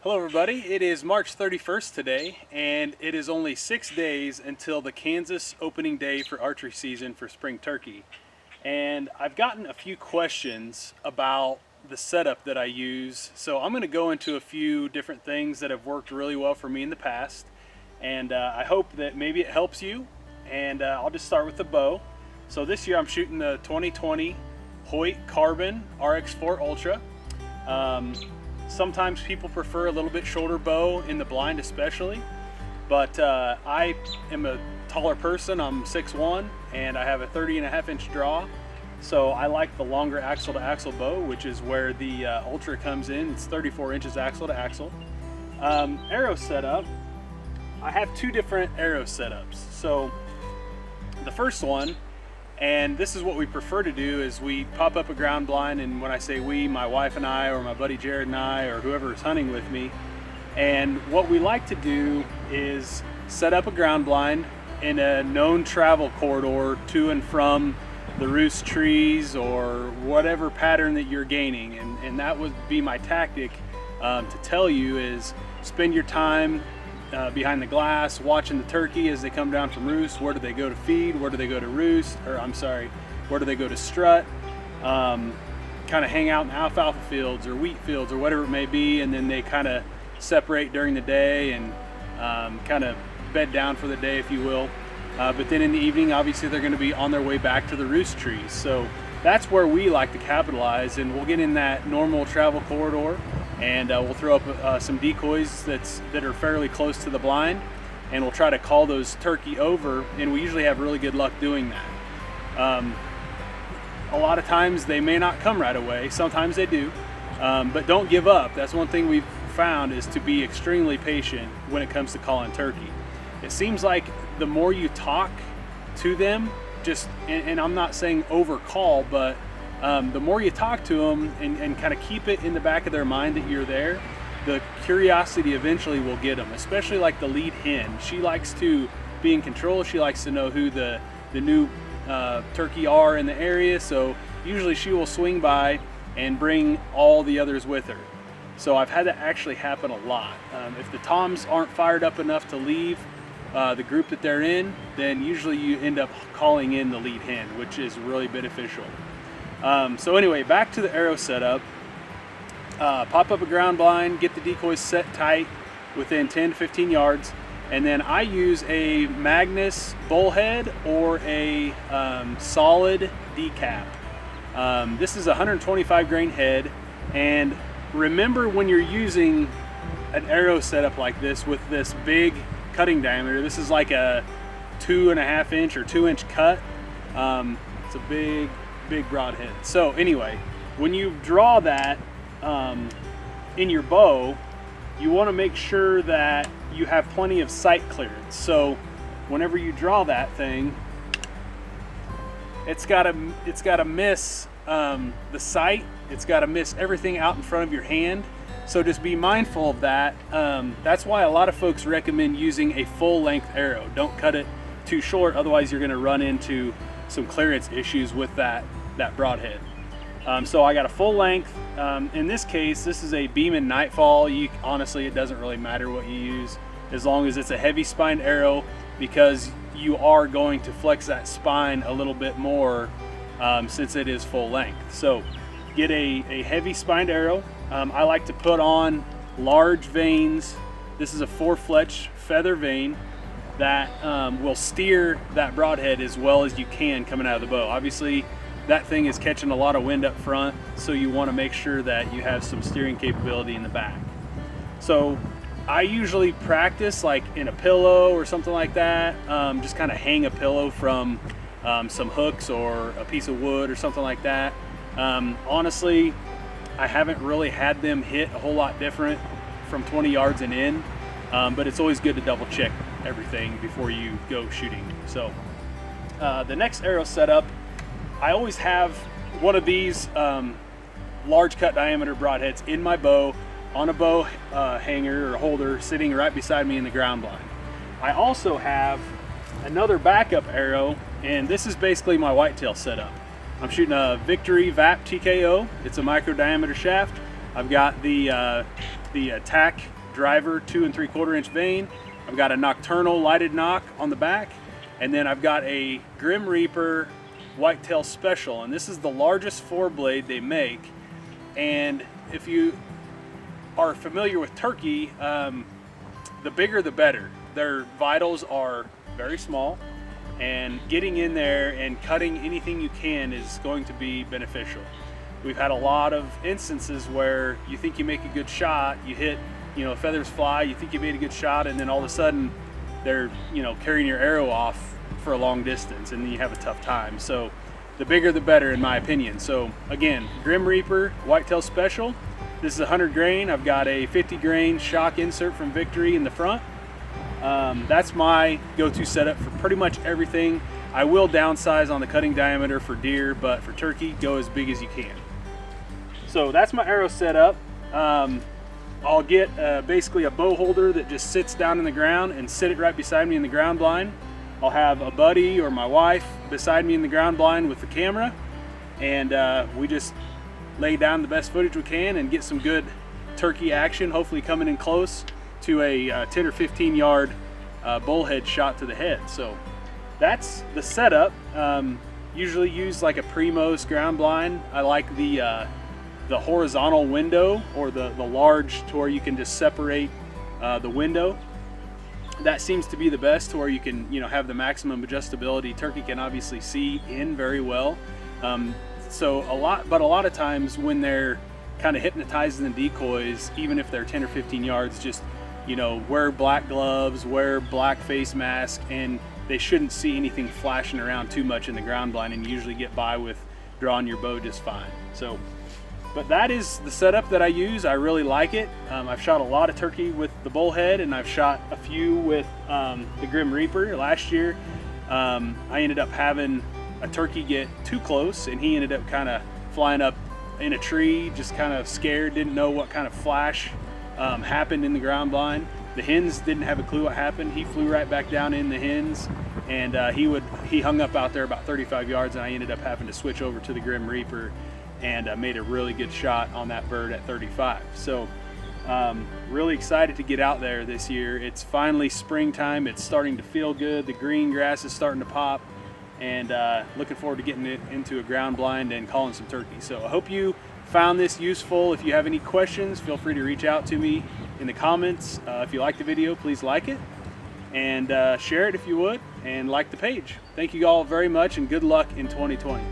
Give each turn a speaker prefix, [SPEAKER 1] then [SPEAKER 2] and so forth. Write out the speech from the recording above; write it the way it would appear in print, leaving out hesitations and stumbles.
[SPEAKER 1] Hello everybody, it is March 31st today, and it is only 6 days until the Kansas opening day for archery season for spring turkey. And I've gotten a few questions about the setup that I use, so I'm going to go into a few different things that have worked really well for me in the past, and I hope that maybe it helps you. And I'll just start with the bow. So this year I'm shooting the 2020 Hoyt Carbon RX4 Ultra. Sometimes people prefer a little bit shorter bow in the blind especially, but I am a taller person. I'm 6'1", and I have a 30.5-inch draw, so I like the longer axle to axle bow, which is where the Ultra comes in. It's 34 inches axle to axle. Arrow setup, I have two different arrow setups. So the first one, and this is what we prefer to do, is we pop up a ground blind, and when I say we, my wife and I, or my buddy Jared and I, or whoever is hunting with me. And what we like to do is set up a ground blind in a known travel corridor to and from the roost trees or whatever pattern that you're gaining. And that would be my tactic to tell you is spend your time behind the glass, watching the turkey as they come down from roost. Where do they go to feed? Where do they go to roost? Or I'm sorry, where do they go to strut? Kind of hang out in alfalfa fields or wheat fields or whatever it may be, and then they kind of separate during the day and kind of bed down for the day, if you will. But then in the evening, obviously, they're going to be on their way back to the roost trees. So that's where we like to capitalize, and we'll get in that normal travel corridor, and we'll throw up some decoys that are fairly close to the blind, and we'll try to call those turkey over, and we usually have really good luck doing that. A lot of times they may not come right away, sometimes they do, but don't give up. That's one thing we've found, is to be extremely patient when it comes to calling turkey. It seems like the more you talk to them, and I'm not saying overcall, but the more you talk to them and kind of keep it in the back of their mind that you're there, the curiosity eventually will get them, especially like the lead hen. She likes to be in control. She likes to know who the new turkey are in the area, so usually she will swing by and bring all the others with her. So I've had that actually happen a lot. If the toms aren't fired up enough to leave the group that they're in, then usually you end up calling in the lead hen, which is really beneficial. So anyway, back to the arrow setup. Pop up a ground blind, get the decoys set tight within 10 to 15 yards, and then I use a Magnus Bullhead or a solid decap. This is a 125 grain head, and remember, when you're using an arrow setup like this with this big cutting diameter, this is like a 2.5 inch or 2 inch cut. It's a big broadhead. So anyway, when you draw that in your bow, you want to make sure that you have plenty of sight clearance. So whenever you draw that thing, it's got to miss the sight. It's got to miss everything out in front of your hand. So just be mindful of that. That's why a lot of folks recommend using a full length arrow. Don't cut it too short, otherwise you're going to run into some clearance issues with that broadhead. So I got a full length. In this case, this is a Beeman Nightfall. Honestly, it doesn't really matter what you use, as long as it's a heavy spined arrow, because you are going to flex that spine a little bit more since it is full length. So get a heavy spined arrow. I like to put on large vanes. This is a 4-fletch feather vane that will steer that broadhead as well as you can coming out of the bow. Obviously, that thing is catching a lot of wind up front, so you want to make sure that you have some steering capability in the back. So I usually practice like in a pillow or something like that. Just kind of hang a pillow from some hooks or a piece of wood or something like that. Honestly, I haven't really had them hit a whole lot different from 20 yards and in, but it's always good to double check everything before you go shooting. So the next arrow setup, I always have one of these large cut diameter broadheads in my bow on a bow hanger or holder sitting right beside me in the ground blind. I also have another backup arrow, and this is basically my whitetail setup. I'm shooting a Victory VAP TKO. It's a micro diameter shaft. I've got the the attack driver 2 3/4 inch vane. I've got a nocturnal lighted nock on the back, and then I've got a Grim Reaper Whitetail Special, and this is the largest 4-blade they make. And if you are familiar with turkey, the bigger the better. Their vitals are very small, and getting in there and cutting anything you can is going to be beneficial. We've had a lot of instances where you think you make a good shot, you hit, feathers fly, you think you made a good shot, and then all of a sudden they're, carrying your arrow off for a long distance, and then you have a tough time. So the bigger the better, in my opinion. So again, Grim Reaper Whitetail Special. This is 100 grain. I've got a 50 grain shock insert from Victory in the front. That's my go-to setup for pretty much everything. I will downsize on the cutting diameter for deer, but for turkey, go as big as you can. So that's my arrow setup. I'll get basically a bow holder that just sits down in the ground and sit it right beside me in the ground blind. I'll have a buddy or my wife beside me in the ground blind with the camera, and we just lay down the best footage we can and get some good turkey action, hopefully coming in close to a 10 or 15 yard bullhead shot to the head. So that's the setup. Usually use like a Primos ground blind. I like the horizontal window, or the large, to where you can just separate the window. That seems to be the best, to where you can have the maximum adjustability. Turkey can obviously see in very well. So a lot of times when they're kind of hypnotizing the decoys, even if they're 10 or 15 yards, just wear black gloves, wear black face mask, and they shouldn't see anything flashing around too much in the ground blind, and usually get by with drawing your bow just fine. So, but that is the setup that I use. I really like it. I've shot a lot of turkey with the Bullhead, and I've shot a few with the Grim Reaper. Last year, I ended up having a turkey get too close, and he ended up kind of flying up in a tree, just kind of scared, didn't know what kind of flash happened in the ground blind. The hens didn't have a clue what happened. He flew right back down in the hens, and he hung up out there about 35 yards, and I ended up having to switch over to the Grim Reaper, and made a really good shot on that bird at 35. So really excited to get out there this year. It's finally springtime. It's starting to feel good. The green grass is starting to pop, and looking forward to getting it into a ground blind and calling some turkey. So I hope you found this useful. If you have any questions, feel free to reach out to me in the comments. If you like the video, please like it, and share it if you would, and like the page. Thank you all very much, and good luck in 2020.